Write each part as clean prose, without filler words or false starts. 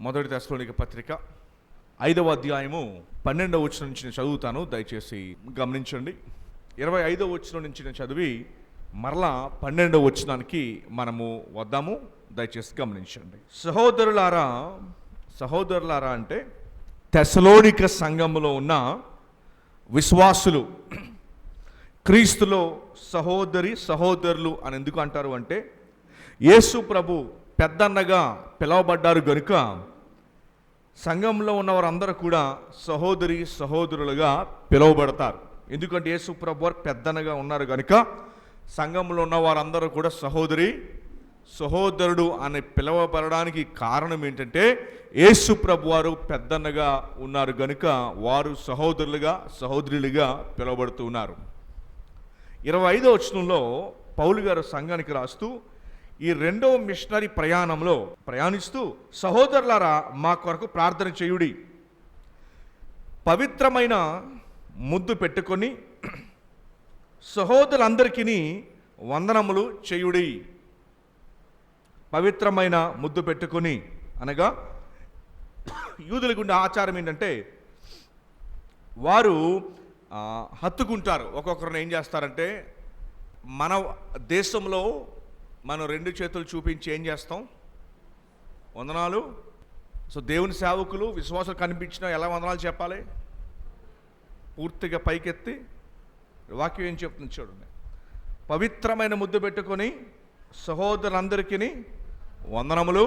మొదటి తెస్సలోనిక పత్రిక 5వ అధ్యాయము 12వ వచనం నుంచి నేను చదువుతాను, దయచేసి గమనించండి. 25వ వచనం నుంచి నేను చదివి మరలా 12వ వచనానికి మనము వద్దాము, దయచేసి గమనించండి. సహోదరులారా అంటే తెస్సలోనిక సంఘములో ఉన్న విశ్వాసులు, క్రీస్తులో సహోదరులు అని ఎందుకు అంటారు అంటే, యేసు ప్రభు పెద్దన్నగా పిలువబడ్డారు గనుక సంఘంలో ఉన్న వారందరూ కూడా సహోదరులుగా పిలువబడతారు. ఎందుకంటే యేసు ప్రభు వారు పెద్దన్నగా ఉన్నారు కనుక సంఘంలో ఉన్న వారందరూ కూడా సహోదరుడు అని పిలువబడడానికి కారణం ఏంటంటే, యేసు ప్రభు వారు పెద్దన్నగా ఉన్నారు కనుక వారు సహోదరులుగా పిలువబడుతూ ఉన్నారు. 25వ వచనంలో పౌలు గారు సంఘానికి రాస్తూ, ఈ రెండవ మిషనరీ ప్రయాణంలో ప్రయాణిస్తూ, సహోదరులారా మా కొరకు ప్రార్థన చేయుడి, పవిత్రమైన ముద్దు పెట్టుకొని సహోదరులందరికీ వందనములు చేయుడి. పవిత్రమైన ముద్దు పెట్టుకొని అనగా యూదులకు ఉండే ఆచారం ఏంటంటే, వారు హత్తుకుంటారు. ఒక్కొక్కరిని ఏం చేస్తారంటే, మన దేశంలో మనం 2 చేతులు చూపించి ఏం చేస్తాం? వందనాలు. సో దేవుని సేవకులు విశ్వాసాలు కనిపించినా ఎలా వందనాలు చెప్పాలి? పూర్తిగా పైకెత్తి. వాక్యం ఏం చెప్తుంది చూడండి. పవిత్రమైన ముద్దు పెట్టుకొని సహోదరులందరికీ వందనములు.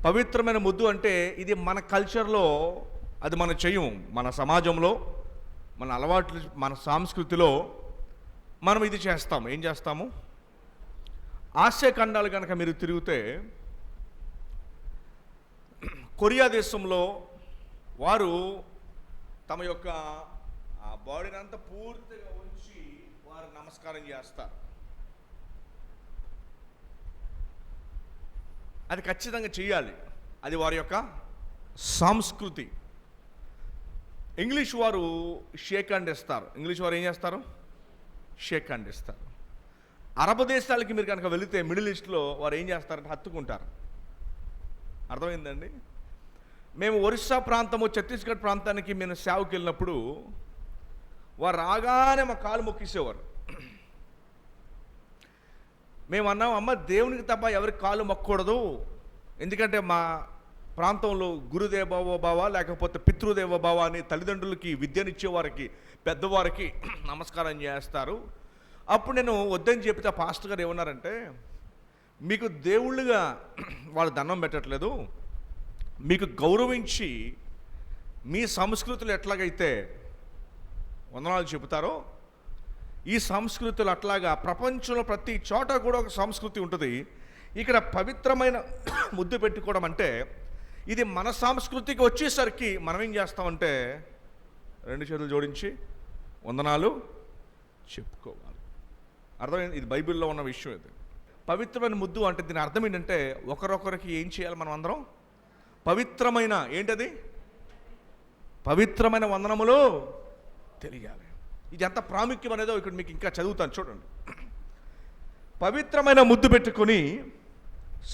పవిత్రమైన ముద్దు అంటే ఇది మన కల్చర్లో అది మనం చెయ్యం. మన సమాజంలో, మన అలవాట్లు, మన సంస్కృతిలో మనం ఇది చేస్తాం. ఏం చేస్తాము? ఆసియా ఖండాలు కనుక మీరు తిరిగితే, కొరియా దేశంలో వారు తమ యొక్క బాడీని అంతా పూర్తిగా ఉంచి వారు నమస్కారం చేస్తారు. అది ఖచ్చితంగా చేయాలి, అది వారి యొక్క సంస్కృతి. ఇంగ్లీష్ వారు షేక్ హ్యాండ్ ఇస్తారు. ఇంగ్లీష్ వారు ఏం చేస్తారు? షేక్ హ్యాండ్ ఇస్తారు. అరబ్ దేశాలకి మీరు కనుక వెళితే, మిడిల్ ఈస్ట్లో వారు ఏం చేస్తారంటే హత్తుకుంటారు. అర్థమైందండి? మేము ఒరిస్సా ప్రాంతము, ఛత్తీస్గఢ్ ప్రాంతానికి మేము సేవకి వెళ్ళినప్పుడు వారు రాగానే మా కాలు మొక్కేసేవారు. మేము అన్నాం, అమ్మ దేవునికి తప్ప ఎవరికి కాలు మొక్కకూడదు, ఎందుకంటే మా ప్రాంతంలో గురుదేవోభవ లేకపోతే పితృదేవోభవ అని తల్లిదండ్రులకి విద్యనిచ్చేవారికి, పెద్దవారికి నమస్కారం చేస్తారు. అప్పుడు నేను వద్దని చెప్తే పాస్టర్ గారు ఏమన్నారంటే, మీకు దేవుళ్ళుగా వాళ్ళు దండం పెట్టట్లేదు, మీకు గౌరవించి మీ సంస్కృతులు ఎట్లాగైతే వందనాలు చెబుతారో, ఈ సంస్కృతులు అట్లాగా ప్రపంచంలో ప్రతి చోట కూడా ఒక సంస్కృతి ఉంటుంది. ఇక్కడ పవిత్రమైన ముద్దు పెట్టుకోవడం అంటే ఇది మన సంస్కృతికి వచ్చేసరికి మనం ఏం చేస్తామంటే 2 చేతులు జోడించి వందనాలు చెప్పుకోవాలి. అర్థమైంది? ఇది బైబిల్లో ఉన్న విషయం. ఇది పవిత్రమైన ముద్దు అంటే దీని అర్థం ఏంటంటే, ఒకరొకరికి ఏం చేయాలి? మనం అందరం పవిత్రమైన ఏంటది? పవిత్రమైన వందనములు తెలియాలి. ఇది ఎంత ప్రాముఖ్యం అనేదో ఇక్కడ మీకు ఇంకా చదువుతాను చూడండి. పవిత్రమైన ముద్దు పెట్టుకొని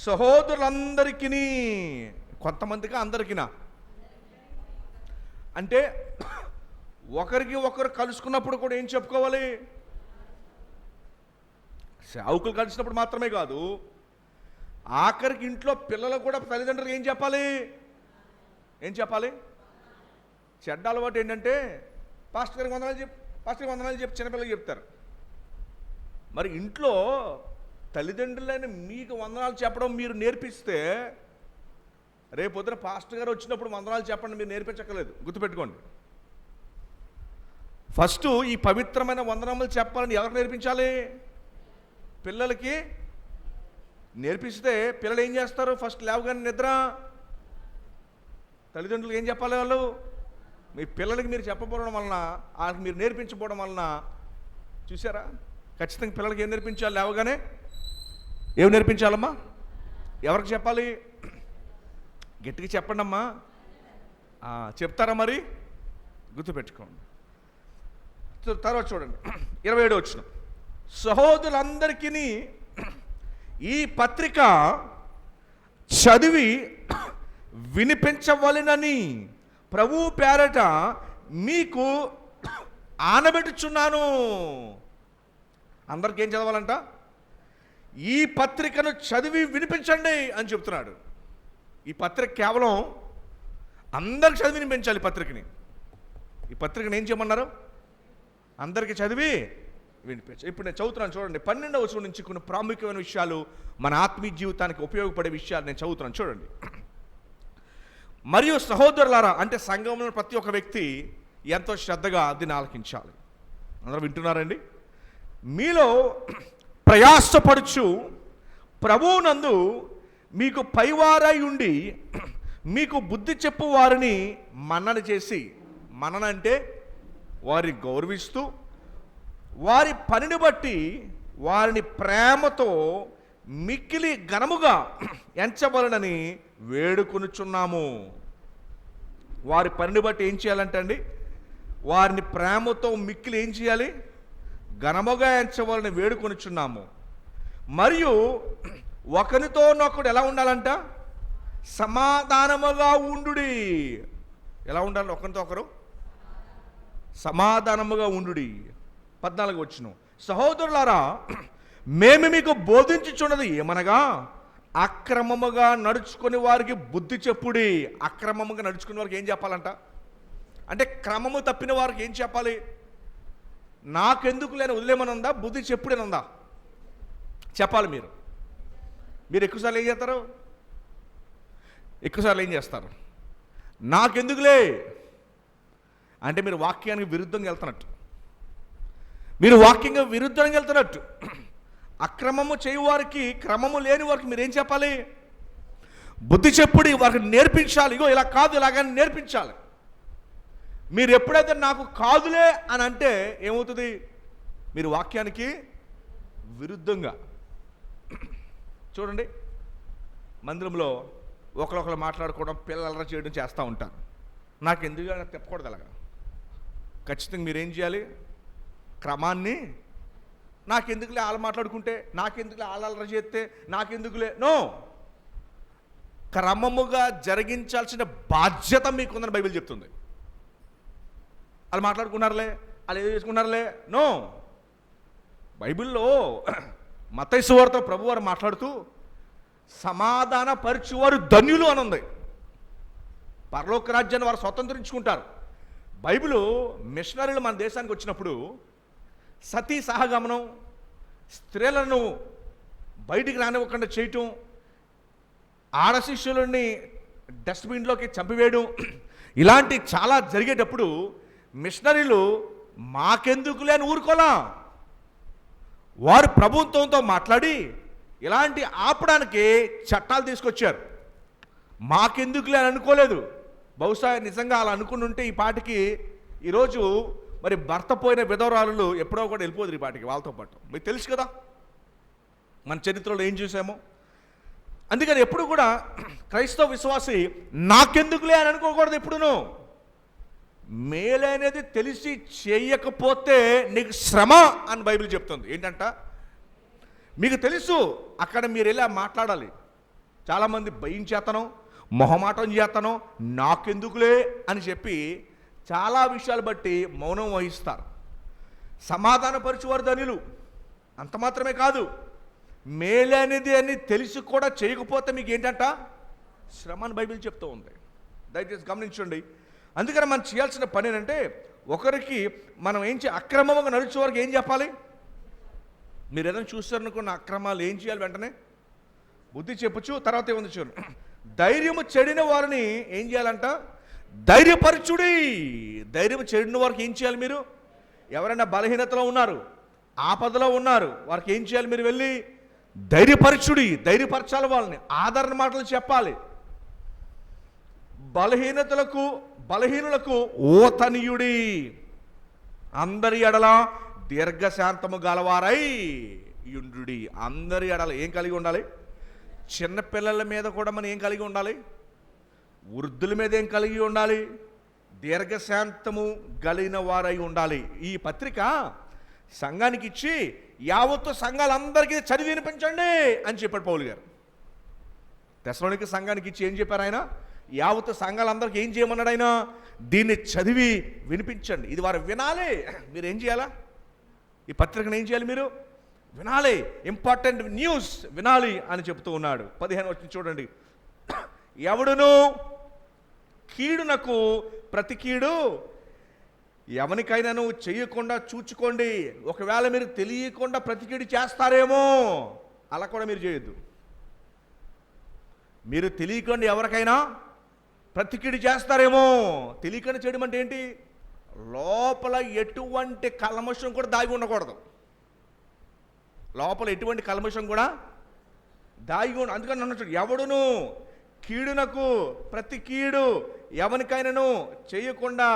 సహోదరులందరికీ, కొంతమందిగా అందరికినా అంటే ఒకరికి ఒకరు కలుసుకున్నప్పుడు కూడా ఏం చెప్పుకోవాలి? సేవకులు కలిసినప్పుడు మాత్రమే కాదు, ఆఖరికి ఇంట్లో పిల్లలు కూడా తల్లిదండ్రులు ఏం చెప్పాలి? చెడ్డ అలవాటు ఏంటంటే, పాస్టర్ గారికి వందనాలు చెప్పి చిన్నపిల్లలకి చెప్తారు. మరి ఇంట్లో తల్లిదండ్రులైన మీకు వందనాలు చెప్పడం మీరు నేర్పిస్తే, రేపొద్దున పాస్టర్ గారు వచ్చినప్పుడు వందనాలు చెప్పండి మీరు నేర్పించక్కర్లేదు. గుర్తుపెట్టుకోండి. ఫస్ట్ ఈ పవిత్రమైన వందనములు చెప్పాలని ఎవరికి నేర్పించాలి? పిల్లలకి నేర్పిస్తే పిల్లలు ఏం చేస్తారు? ఫస్ట్ లేవగానే నిద్ర. తల్లిదండ్రులు ఏం చెప్పాలి? వాళ్ళు మీ పిల్లలకి మీరు చెప్పకపోవడం వలన, వాళ్ళకి మీరు నేర్పించకపోవడం వలన, చూసారా? ఖచ్చితంగా పిల్లలకి ఏం నేర్పించాలి? లేవగానే ఏం నేర్పించాలమ్మా? ఎవరికి చెప్పాలి? గట్టిగా చెప్పండి అమ్మా. చెప్తారా మరి? గుర్తుపెట్టుకోండి. తర్వాత చూడండి 27వ వచనం. సహోదరులందరికీ ఈ పత్రిక చదివి వినిపించవలెనని ప్రభువు పేరట మీకు ఆనబెట్టుచున్నాను. అందరికీ ఏం చదవాలంట? ఈ పత్రికను చదివి వినిపించండి అని చెప్తున్నాడు. ఈ పత్రిక కేవలం అందరికి చదివి వినిపించాలి. ఈ పత్రికను ఏం చేయమన్నారు? అందరికీ చదివి వినిపించాలి. ఇప్పుడు నేను చదువుతున్నాను చూడండి. 12వ వచనం నుంచి కొన్ని ప్రాముఖ్యమైన విషయాలు, మన ఆత్మీయ జీవితానికి ఉపయోగపడే విషయాలు నేను చదువుతున్నాను చూడండి. మరియు సహోదరులారా, అంటే సంఘంలో ప్రతి ఒక్క వ్యక్తి ఎంతో శ్రద్ధగా దీన్ని ఆలకించాలి. అందరూ వింటున్నారండి? మీలో ప్రయాసపడుచు ప్రభువునందు మీకు పైవారై ఉండి మీకు బుద్ధి చెప్పు వారిని మన్నన చేసి, మన్నన అంటే వారిని గౌరవిస్తూ వారి పనిని బట్టి వారిని ప్రేమతో మిక్కిలి ఘనముగా ఎంచవలనని వేడుకొనుచున్నాము. వారి పనిని బట్టి ఏం చేయాలంటే అండి, వారిని ప్రేమతో మిక్కిలి ఏం చేయాలి? ఘనముగా ఎంచవలని వేడుకొనుచున్నాము. మరియు ఒకరితోనొకడు ఎలా ఉండాలంట? సమాధానముగా ఉండుడి. ఎలా ఉండాలి? ఒకరితో ఒకరు సమాధానముగా ఉండుడి. 14వ వచనం, సహోదరులారా, మేము మీకు బోధించుచున్నది ఏమనగా అక్రమముగా నడుచుకుని వారికి బుద్ధి చెప్పుడి. అక్రమముగా నడుచుకునే వారికి ఏం చెప్పాలంట? అంటే క్రమము తప్పిన వారికి ఏం చెప్పాలి? నాకెందుకు లేని వదిలేమని ఉందా? బుద్ధి చెప్పుడని ఉందా? చెప్పాలి. మీరు ఎక్కువసార్లు ఏం చేస్తారు? ఎక్కువసార్లు ఏం చేస్తారు? నాకెందుకులే అంటే మీరు వాక్యానికి విరుద్ధంగా వెళ్తున్నట్టు. మీరు వాక్యంగా విరుద్ధంగా వెళ్తున్నట్టు. అక్రమము చేయువారికి, క్రమము లేని వారికి మీరు ఏం చెప్పాలి? బుద్ధి చెప్పుడి. వారికి నేర్పించాలి. ఇగో ఇలా కాదు, ఇలాగని నేర్పించాలి. మీరు ఎప్పుడైతే నాకు కాదులే అని అంటే ఏమవుతుంది? మీరు వాక్యానికి విరుద్ధంగా. చూడండి, మందిరంలో ఒకరొకరు మాట్లాడుకోవడం, పిల్లలు చేయడం చేస్తూ ఉంటారు. నాకు ఎందుకు చెప్పకూడదు అలాగా. ఖచ్చితంగా మీరేం చేయాలి? క్రమాన్ని, నాకెందుకులే వాళ్ళు మాట్లాడుకుంటే, నాకెందుకులే వాళ్ళు చేస్తే, నాకెందుకులే, నో, క్రమముగా జరిగించాల్సిన బాధ్యత మీకుందని బైబిల్ చెప్తుంది. వాళ్ళు మాట్లాడుకున్నారులే, వాళ్ళు ఏదో చేసుకున్నారులే, నో. బైబిల్లో మత్తయి సువార్త ప్రభువారు మాట్లాడుతూ సమాధాన పరచువారు ధన్యులు అని ఉంది. పరలోక రాజ్యాన్ని వారు స్వతంత్రించుకుంటారు. బైబిల్ మిషనరీలు మన దేశానికి వచ్చినప్పుడు సతీ సహగమనం, స్త్రీలను బయటికి రానివ్వకుండా చేయటం, ఆడ శిష్యులని డస్ట్బిన్లోకి చంపివేయడం, ఇలాంటి చాలా జరిగేటప్పుడు మిషనరీలు మాకెందుకులే అని ఊరుకోలా. వారు ప్రభుత్వంతో మాట్లాడి ఇలాంటి ఆపడానికి చట్టాలు తీసుకొచ్చారు. మాకెందుకులే అని అనుకోలేదు. బహుశా నిజంగా అలా అనుకుని ఉంటే ఈ పాటికి ఈరోజు మరి భర్త పోయిన విధవరాలు ఎప్పుడో కూడా వెళ్ళిపోదు ఈ పాటికి వాళ్ళతో పాటు. మీకు తెలుసు కదా మన చరిత్రలో ఏం చూసామో. అందుకని ఎప్పుడు కూడా క్రైస్తవ విశ్వాసి నాకెందుకులే అని అనుకోకూడదు. ఎప్పుడును మేలనేది తెలిసి చేయకపోతే నీకు శ్రమ అని బైబిల్ చెప్తుంది. ఏంటంట, మీకు తెలుసు అక్కడ మీరు వెళ్ళి మాట్లాడాలి. చాలామంది భయం చేతనం, మొహమాటం చేతనం, నాకెందుకులే అని చెప్పి చాలా విషయాలు బట్టి మౌనం వహిస్తారు. సమాధానపరచువారు ధన్యులు. అంత మాత్రమే కాదు, మేలనేది అని తెలిసి కూడా చేయకపోతే మీకు ఏంటంట శ్రమ అని బైబిల్ చెప్తూ ఉంది. దయచేసి గమనించండి. అందుకని మనం చేయాల్సిన పని ఏంటంటే, ఒకరికి మనం అక్రమంగా నడిచే వారికి ఏం చెప్పాలి? మీరు ఏదైనా చూస్తారనుకున్న అక్రమాలు ఏం చేయాలి? వెంటనే బుద్ధి చెప్పచ్చు. తర్వాత ఏముంది చూడండి, ధైర్యము చెడిన వారిని ఏం చేయాలంట? ధైర్యపరచుడి. ధైర్యం చెడిన వారికి ఏం చేయాలి? మీరు ఎవరైనా బలహీనతలో ఉన్నారు, ఆపదలో ఉన్నారు, వారికి ఏం చేయాలి? మీరు వెళ్ళి ధైర్యపరచుడి. ధైర్యపరచాలి. వాళ్ళని ఆదరణ మాటలు చెప్పాలి. బలహీనులకు ఓతనీయుడి. అందరి ఎడల దీర్ఘశాంతము గలవారై యుండుడి. అందరి ఎడల ఏం కలిగి ఉండాలి? చిన్నపిల్లల మీద కూడా మనం ఏం కలిగి ఉండాలి? వృద్ధుల మీద ఏం కలిగి ఉండాలి? దీర్ఘశాంతము కలిగిన వారై ఉండాలి. ఈ పత్రిక సంఘానికి ఇచ్చి యావత్తు సంఘాలందరికీ చదివి వినిపించండి అని చెప్పాడు పౌలు గారు. తెస్సలోనిక సంఘానికి ఇచ్చి ఏం చెప్పారు ఆయన? యావత్ సంఘాలందరికీ ఏం చేయమన్నాడు ఆయన? దీన్ని చదివి వినిపించండి. ఇది వారు వినాలి. మీరు ఏం చేయాలా? ఈ పత్రికను ఏం చేయాలి? మీరు వినాలి. ఇంపార్టెంట్ న్యూస్ వినాలి అని చెప్తూ ఉన్నాడు. 15 వచనం చూడండి. ఎవడును కీడునకు ప్రతి కీడు ఎవరికైనాను చేయకుండా చూచుకోండి. ఒకవేళ మీరు తెలియకుండా ప్రతి కీడు చేస్తారేమో, అలా కూడా మీరు చేయొద్దు. మీరు తెలియకుండా ఎవరికైనా ప్రతి కీడు చేస్తారేమో. తెలియకుండా చేయడం అంటే ఏంటి? లోపల ఎటువంటి కల్మషం కూడా దాగి ఉండకూడదు. లోపల ఎటువంటి కల్మషం కూడా దాగి ఉండ. అందుకని అన్నట్టు ఎవడును కీడునకు ప్రతి కీడు ఎవరికైనాను చేయకుండా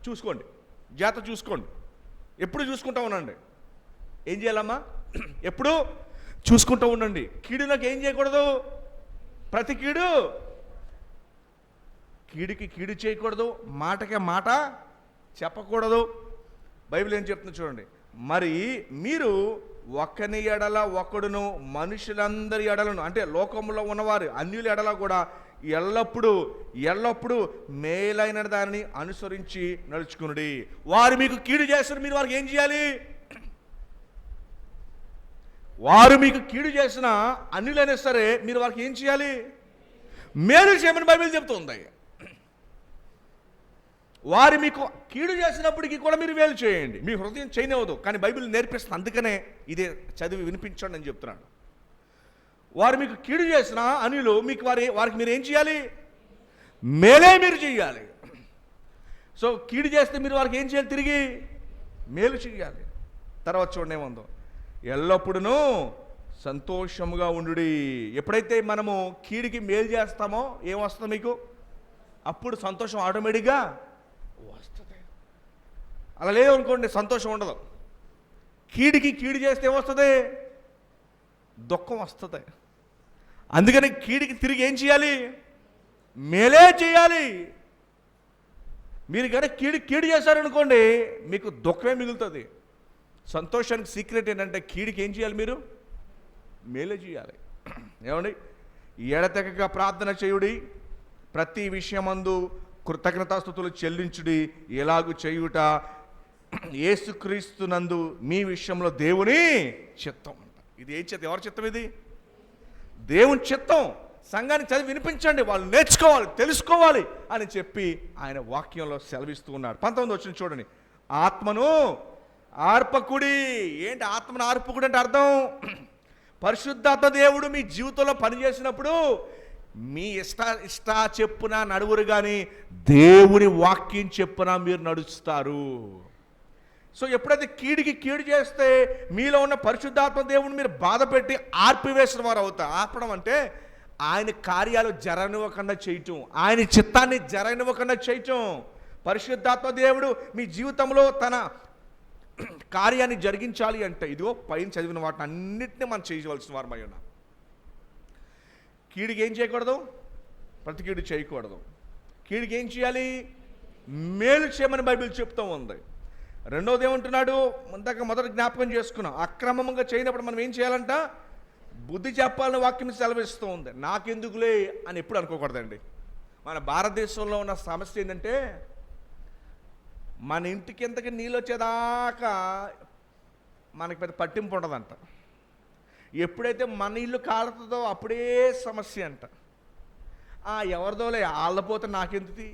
చూసుకోండి. జాగ్రత్త చూసుకోండి. ఎప్పుడు చూసుకుంటూ ఉండండి. ఏం చేయాలమ్మా? ఎప్పుడు చూసుకుంటూ ఉండండి. కీడునకు ఏం చేయకూడదు? ప్రతి కీడుకి కీడు చేయకూడదు, మాటకే మాట చెప్పకూడదు. బైబిల్ ఏం చెప్తుంది చూడండి. మరి మీరు ఒకని ఎడల ఒకడును మనుషులందరి ఎడలను, అంటే లోకంలో ఉన్నవారు అన్యుల ఎడల కూడా ఎల్లప్పుడూ మేలైన దానిని అనుసరించి నడుచుకునుడి. వారు మీకు కీడు చేస్తారు, మీరు వారికి ఏం చేయాలి? వారు మీకు కీడు చేసిన అన్యులైనా సరే మీరు వారికి ఏం చేయాలి? మేలు చేయమని బైబిల్ చెప్తుంది. వారు మీకు కీడు చేసినప్పటికీ కూడా మీరు మేలు చేయండి. మీ హృదయం చేయనివ్వదు, కానీ బైబిల్ నేర్పిస్తుంది. అందుకనే ఇదే చదివి వినిపించండి అని చెప్తున్నాడు. వారు మీకు కీడు చేసిన అన్యులు మీకు వారికి మీరు ఏం చేయాలి? మేలే మీరు చేయాలి. సో కీడు చేస్తే మీరు వారికి ఏం చేయాలి? తిరిగి మేలు చేయాలి. తర్వాత చూడండి ఏముందో. ఎల్లప్పుడూ సంతోషముగా ఉండుడి. ఎప్పుడైతే మనము కీడికి మేలు చేస్తామో ఏమొస్తుంది మీకు? అప్పుడు సంతోషం ఆటోమేటిక్గా వస్తుంది. అలా లేదనుకోండి, సంతోషం ఉండదు. కీడికి కీడు చేస్తే ఏమొస్తుంది? దుఃఖం వస్తుంది. అందుకని కీడికి తిరిగి ఏం చేయాలి? మేలే చేయాలి. మీరు కనుక కీడు చేశారనుకోండి, మీకు దుఃఖమే మిగులుతుంది. సంతోషానికి సీక్రెట్ ఏంటంటే కీడికి ఏం చేయాలి? మీరు మేలే చేయాలి. ఏమండి? ఎడతెగక ప్రార్థన చేయుడి, ప్రతి విషయమందు కృతజ్ఞతాస్తుతులు చెల్లించుడి. ఎలాగూ చేయుట యేసుక్రీస్తునందు మీ విషయంలో దేవుని చిత్తం అంట. ఇది ఏ చిత్తం? ఎవరి చిత్తం ఇది? దేవుని చిత్తం. సంఘానికి చదివి వినిపించండి, వాళ్ళు నేర్చుకోవాలి, తెలుసుకోవాలి అని చెప్పి ఆయన వాక్యంలో సెలవిస్తూ ఉన్నాడు. 19 వచనం చూడండి. ఆత్మను ఆర్పకుడి. ఏంటి ఆత్మను ఆర్పకుడి అంటే అర్థం? పరిశుద్ధాత్మ దేవుడు మీ జీవితంలో పనిచేసినప్పుడు మీ ఇష్ట చెప్పున నడువురు, కానీ దేవుని వాక్యం చెప్పున మీరు నడుస్తారు. సో ఎప్పుడైతే కీడికి కీడు చేస్తే మీలో ఉన్న పరిశుద్ధాత్మ దేవుని మీరు బాధ పెట్టి ఆర్పివేసిన వారు అవుతారు. ఆర్పడం అంటే ఆయన కార్యాలు జరనివ్వకుండా చేయటం, ఆయన చిత్తాన్ని జరనివ్వకుండా చేయటం. పరిశుద్ధాత్మ దేవుడు మీ జీవితంలో తన కార్యాన్ని జరిగించాలి అంటే ఇదిగో పైన చదివిన వాటిని అన్నింటినీ మనం చేయవలసిన వారమై ఉన్నాం. కీడికి ఏం చేయకూడదు? ప్రతి కీడు చేయకూడదు. కీడికి ఏం చేయాలి? మేలు చేయమని బైబిల్ చెప్తూ ఉంది. రెండోది ఏమంటున్నాడు? మొదటి జ్ఞాపకం చేసుకున్నాం. అక్రమంగా చేయనప్పుడు మనం ఏం చేయాలంట? బుద్ధి చెప్పాలని వాక్యం సెలవిస్తూ ఉంది. నాకెందుకులే అని ఎప్పుడు అనుకోకూడదండి. మన భారతదేశంలో ఉన్న సమస్య ఏంటంటే మన ఇంటికి ఎంతకి నీళ్ళు వచ్చేదాకా మనకి పెద్ద పట్టింపు ఉండదంట. ఎప్పుడైతే మన ఇల్లు కాలుతుందో అప్పుడే సమస్య అంట. ఎవరిదోలే ఆళ్ళపోతే నాకెందుకు?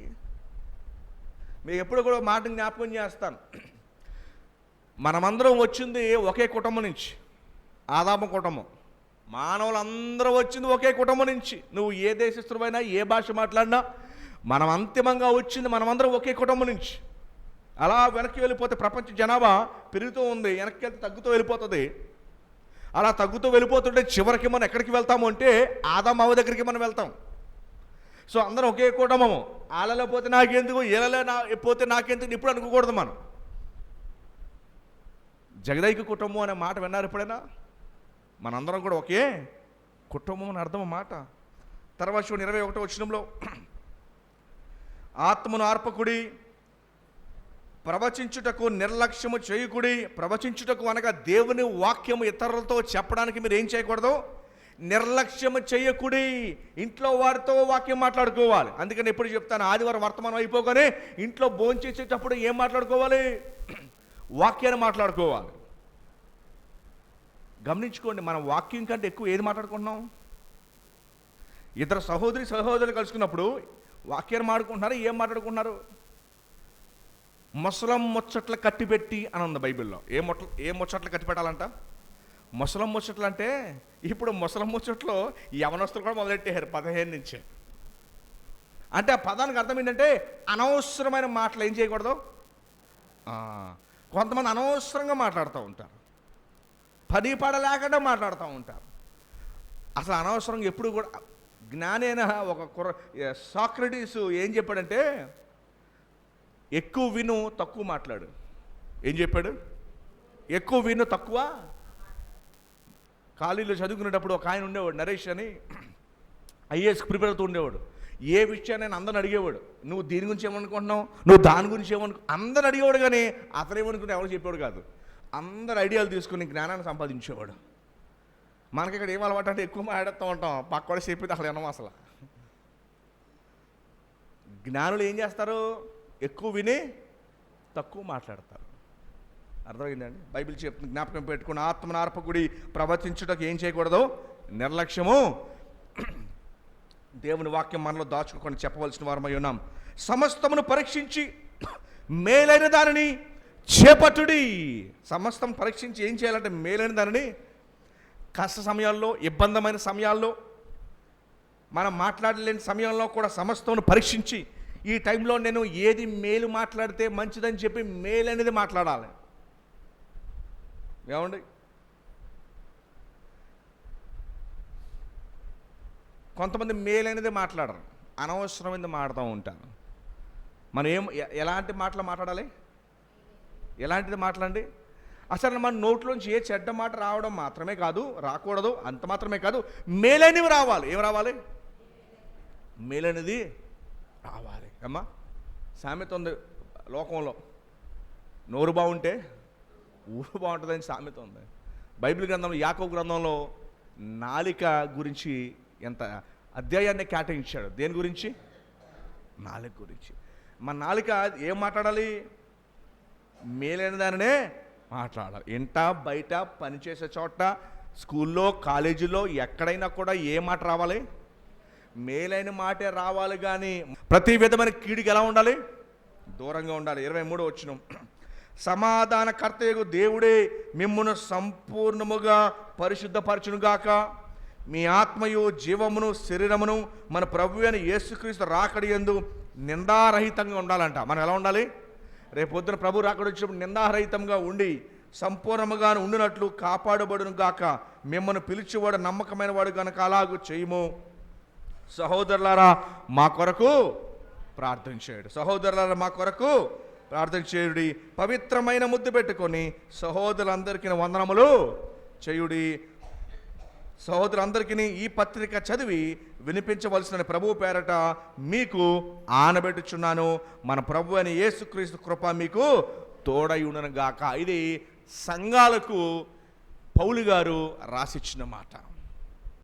మీకు ఎప్పుడు కూడా మాట జ్ఞాపకం చేస్తాను. మనమందరం వచ్చింది ఒకే కుటుంబం నుంచి, ఆదాము కుటుంబం. మానవులందరూ వచ్చింది ఒకే కుటుంబం నుంచి. నువ్వు ఏ దేశస్తుమైనా, ఏ భాష మాట్లాడినా, మనం అంతిమంగా వచ్చింది మనమందరం ఒకే కుటుంబం నుంచి. అలా వెనక్కి వెళ్ళిపోతే ప్రపంచ జనాభా పెరుగుతూ ఉంది, వెనక్కి వెళ్తే తగ్గుతూ వెళ్ళిపోతుంది. అలా తగ్గుతూ వెళ్ళిపోతుంటే చివరికి మనం ఎక్కడికి వెళ్తాము అంటే ఆదాము అవ్వ దగ్గరికి మనం వెళ్తాం. సో అందరం ఒకే కుటుంబము. ఆలలో పోతే నాకెందుకు, ఏలలో పోతే నాకెందుకు ఇప్పుడు అనుకోకూడదు. మనం జగదైక కుటుంబం అనే మాట విన్నారు ఎప్పుడైనా? మనందరం కూడా ఒకే కుటుంబం అని అర్థం మాట. తర్వాత 21వ వచనంలో ఆత్మను ఆర్పకుడి, ప్రవచించుటకు నిర్లక్ష్యము చేయకుడి. ప్రవచించుటకు అనగా దేవుని వాక్యము ఇతరులతో చెప్పడానికి మీరు ఏం చేయకూడదు? నిర్లక్ష్యం చేయకుడి. ఇంట్లో వారితో వాక్యం మాట్లాడుకోవాలి. అందుకని ఎప్పుడు చెప్తాను, ఆదివారం వర్తమానం అయిపోగానే ఇంట్లో భోంచేసేటప్పుడు ఏం మాట్లాడుకోవాలి? వాక్యాన్ని మాట్లాడుకోవాలి. గమనించుకోండి, మనం వాక్యం కంటే ఎక్కువ ఏది మాట్లాడుకుంటున్నాం? ఇద్దరు సహోదరులు కలుసుకున్నప్పుడు వాక్యాన్ని మాట్లాడుకుంటున్నారు, ఏం మాట్లాడుకుంటున్నారు? ముసలం ముచ్చట్లు కట్టిపెట్టి అని ఉంది బైబిల్లో. ఏ ముచ్చట్లు కట్టి పెట్టాలంట? ముసలం ముచ్చట్లు అంటే ఇప్పుడు ముసలం ముచ్చట్లో యవనస్తులు కూడా మొదలెట్టారు 15 నుంచే. అంటే ఆ పదానికి అర్థం ఏంటంటే అనవసరమైన మాటలు ఏం చేయకూడదు. కొంతమంది అనవసరంగా మాట్లాడుతూ ఉంటారు, పని పడలేకుండా మాట్లాడుతూ ఉంటారు. అసలు అనవసరంగా ఎప్పుడు కూడా జ్ఞానైన ఒక సాక్రటీస్ ఏం చెప్పాడంటే, ఎక్కువ విను తక్కువ మాట్లాడు. ఏం చెప్పాడు? ఎక్కువ విను తక్కువ. కాలేజీలో చదువుకునేటప్పుడు ఒక ఆయన ఉండేవాడు, నరేష్ అని, ఐఏఎస్కి ప్రిపేర్ అవుతూ ఉండేవాడు. ఏ విషయాన్ని నేను అందరిని అడిగేవాడు, నువ్వు దీని గురించి ఏమనుకుంటున్నావు, నువ్వు దాని గురించి అందరిని అడిగేవాడు. కానీ అతనేమనుకుని ఎవరు చెప్పేవాడు కాదు. అందరు ఐడియాలు తీసుకుని జ్ఞానాన్ని సంపాదించేవాడు. మనకి ఇక్కడ ఏం అలవాటు అంటే ఎక్కువ మాట్లాడుతూ ఉంటాం, పక్కవాడు చెప్పేది అసలు వినం. అసలు జ్ఞానులు ఏం చేస్తారు? ఎక్కువ విని తక్కువ మాట్లాడతారు. అర్థమైందండి? బైబిల్ చెప్తుంది, జ్ఞాపకం పెట్టుకుని ఆత్మను ఆర్పకుడి, ప్రవర్తించుటకు ఏం చేయకూడదు? నిర్లక్ష్యము. దేవుని వాక్యం మనలో దాచుకోకుండా చెప్పవలసిన వారమై ఉన్నాం. సమస్తమును పరీక్షించి మేలైన దానిని చేపట్టుడి. సమస్తం పరీక్షించి ఏం చేయాలంటే మేలైన దానిని. కష్ట సమయాల్లో, ఇబ్బందమైన సమయాల్లో, మనం మాట్లాడలేని సమయంలో కూడా సమస్తమును పరీక్షించి ఈ టైంలో నేను ఏది మేలు మాట్లాడితే మంచిదని చెప్పి మేలనేది మాట్లాడాలి. ఏమండి? కొంతమంది మేలనేది మాట్లాడరు, అనవసరమైనది మాట్లాడుతూ ఉంటారు. మనం ఎలాంటి మాటలు మాట్లాడాలి? ఎలాంటిది మాట్లాడండి? అసలు మన నోట్లోంచి ఏ చెడ్డ మాట రావడం మాత్రమే కాదు, రాకూడదు, అంత మాత్రమే కాదు, మేలైనవి రావాలి. ఏం రావాలి? మేలైనది రావాలి. అమ్మా, సామెత ఉంది లోకంలో, నోరు బాగుంటే ఊరు బాగుంటుందని సామెత ఉంది. బైబిల్ గ్రంథంలో, యాకోబు గ్రంథంలో నాలిక గురించి ఎంత అధ్యాయాన్ని కేటాయించాడు. దేని గురించి? నాలిక గురించి. మన నాలిక ఏం మాట్లాడాలి? మేలైన దానినే మాట్లాడాలి. ఇంట బయట పనిచేసే చోట, స్కూల్లో, కాలేజీలో, ఎక్కడైనా కూడా ఏ మాట రావాలి? మేలైన మాటే రావాలి. కానీ ప్రతి విధమైన కీడికి ఎలా ఉండాలి? దూరంగా ఉండాలి. 23వ వచనం, సమాధానకర్తయగు దేవుడే మిమ్మును సంపూర్ణముగా పరిశుద్ధపరచునుగాక, మీ ఆత్మయు జీవమును శరీరమును మన ప్రభువు అయిన యేసుక్రీస్తు రాకడి యందు నిందారహితంగా ఉండాలంట. మనం ఎలా ఉండాలి? రేపు పొద్దున ప్రభు రాకడి వచ్చినప్పుడు నిందారహితంగా ఉండి సంపూర్ణముగా ఉండినట్లు కాపాడబడును గాక. మిమ్మల్ని పిలిచేవాడు నమ్మకమైన వాడు కనుక అలాగూ చేయము. సహోదరులారా మా కొరకు ప్రార్థన చేయుడు. సహోదరులారా మా కొరకు ప్రార్థన చేయుడి. పవిత్రమైన ముద్దు పెట్టుకొని సహోదరులందరికీ వందనములు చేయుడి. సహోదరులందరికీ ఈ పత్రిక చదివి వినిపించవలసిన ప్రభువు పేరట మీకు ఆనబెట్టుచున్నాను. మన ప్రభు అయిన యేసుక్రీస్తు కృప మీకు తోడై ఉండను గాక. ఇది సంఘాలకు పౌలు గారు రాసిచ్చిన మాట.